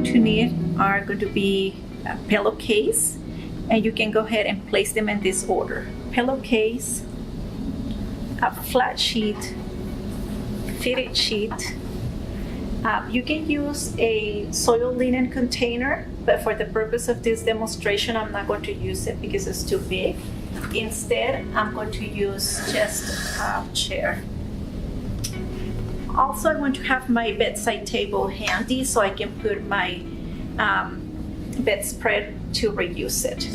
going to need are going to be a pillowcase, and you can go ahead and place them in this order. Pillowcase, a flat sheet, fitted sheet. You can use a soil linen container, but for the purpose of this demonstration, I'm not going to use it because it's too big. Instead, I'm going to use just a chair. Also, I want to have my bedside table handy so I can put my bedspread to reuse it.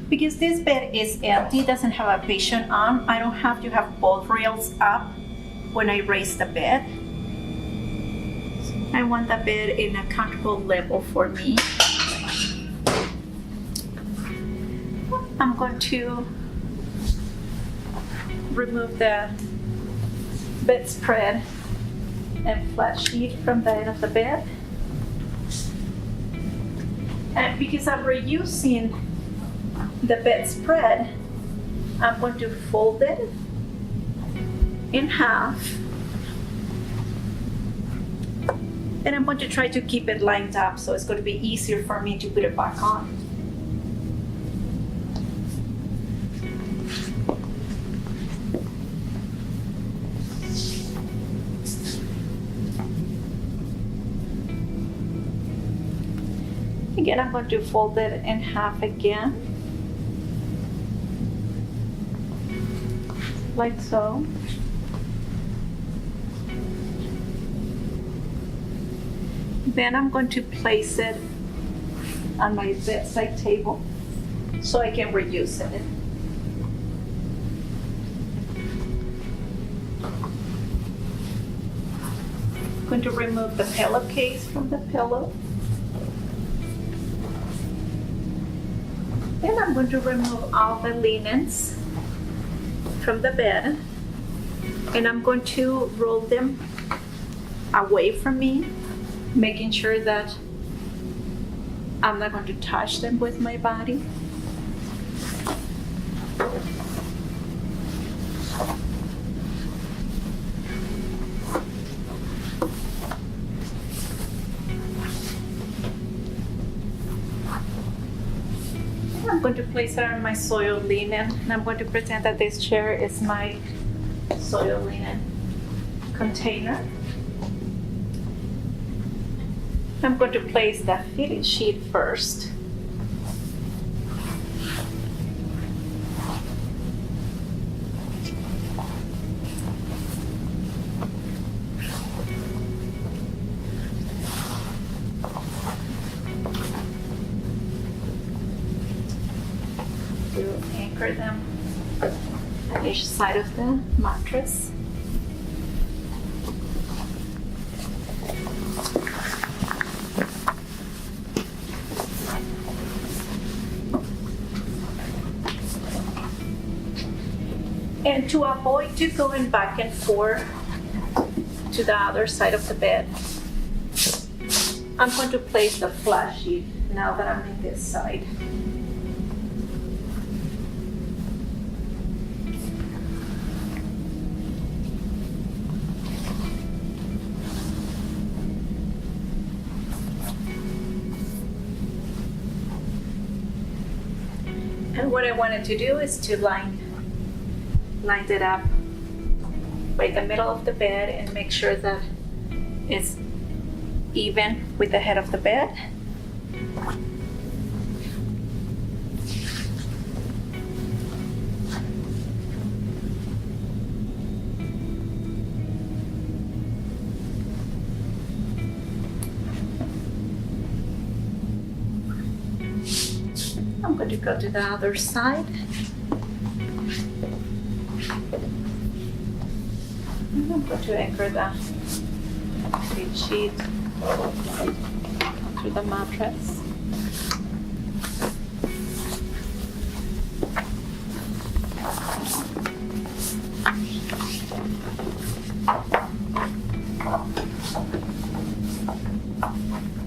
Because this bed is empty, doesn't have a patient on, I don't have to have both rails up when I raise the bed. I want the bed in a comfortable level for me. I'm going to remove the bedspread and flat sheet from the end of the bed. And because I'm reusing the bedspread, I'm going to fold it in half, and I'm going to try to keep it lined up so it's going to be easier for me to put it back on. Again, I'm going to fold it in half again, like so. Then I'm going to place it on my bedside table so I can reuse it. I'm going to remove the pillowcase from the pillow. Then I'm going to remove all the linens from the bed, and I'm going to roll them away from me, making sure that I'm not going to touch them with my body. I'm going to place it on my soil linen, and I'm going to pretend that this chair is my soil linen container. I'm going to place the fitted sheet first. To anchor them on each side of the mattress. And to avoid to going back and forth to the other side of the bed, I'm going to place the flat sheet now that I'm in this side. And what I wanted to do is to line it up by the middle of the bed and make sure that it's even with the head of the bed. I'm going to go to the other side. I'm going to anchor the bed sheet through the mattress. I'm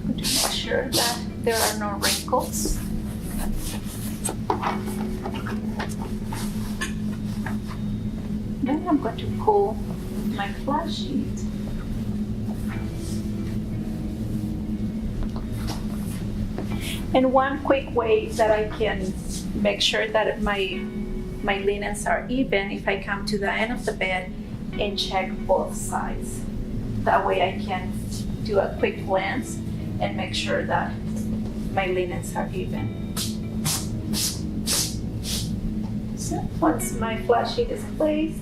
going to make sure that there are no wrinkles. Then I'm going to pull my flat sheet. And one quick way that I can make sure that my linens are even, if I come to the end of the bed and check both sides. That way I can do a quick glance and make sure that my linens are even. So once my flat sheet is placed,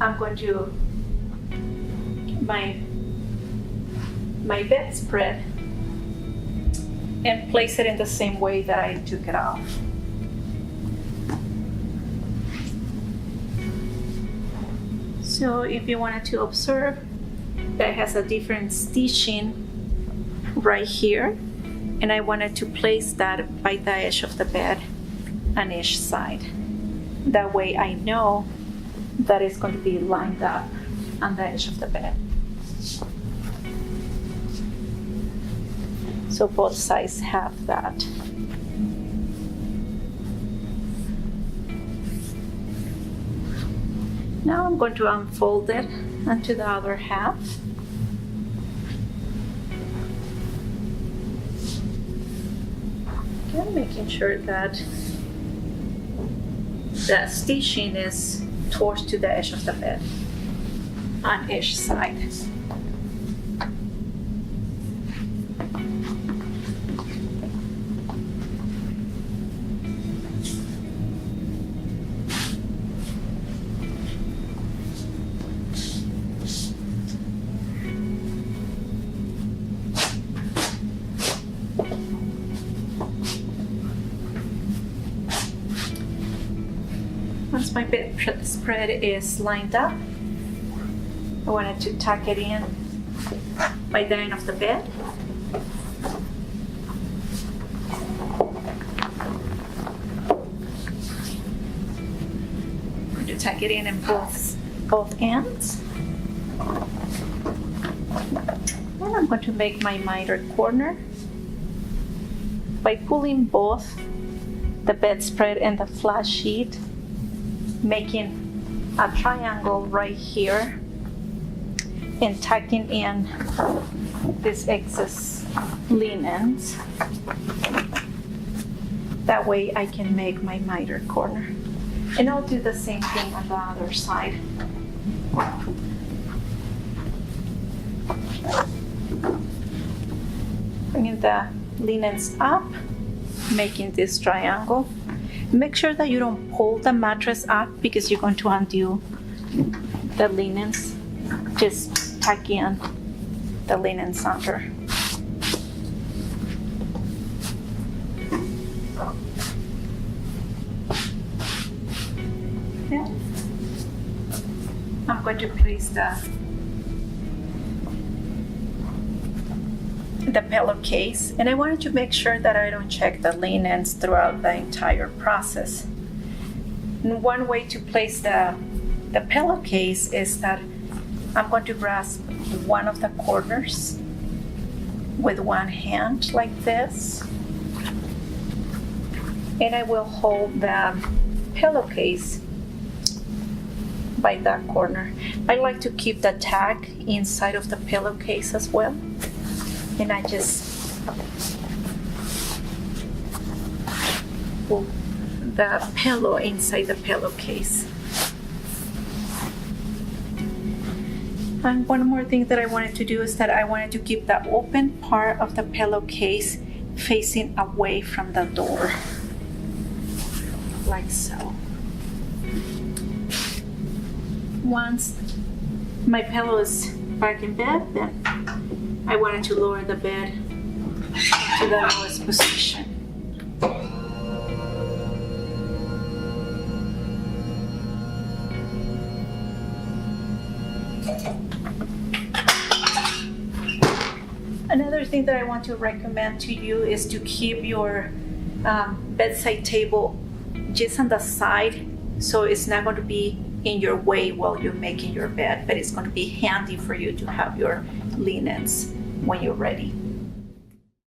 I'm going to my bedspread and place it in the same way that I took it off. So if you wanted to observe, that has a different stitching right here, and I wanted to place that by the edge of the bed on each side. That way I know that it's going to be lined up on the edge of the bed. So both sides have that. Now I'm going to unfold it onto the other half. Again, making sure that the stitching is towards to the edge of the bed on each side. Once my bedspread is lined up, I wanted to tuck it in by the end of the bed. I'm going to tuck it in both ends. And I'm going to make my miter corner by pulling both the bedspread and the flat sheet, making a triangle right here and tucking in this excess linens. That way I can make my miter corner. And I'll do the same thing on the other side. Bringing the linens up, making this triangle. Make sure that you don't pull the mattress up because you're going to undo the linens. Just tuck in the linens under. Yeah. I'm going to place the pillowcase, and I wanted to make sure that I don't check the linens throughout the entire process. And one way to place the pillowcase is that I'm going to grasp one of the corners with one hand like this, and I will hold the pillowcase by that corner. I like to keep the tag inside of the pillowcase as well. And I just pull the pillow inside the pillowcase. And one more thing that I wanted to do is that I wanted to keep the open part of the pillowcase facing away from the door, like so. Once my pillow is back in bed, then I wanted to lower the bed to the lowest position. Another thing that I want to recommend to you is to keep your bedside table just on the side, so it's not going to be in your way while you're making your bed, but it's going to be handy for you to have your linens when you're ready.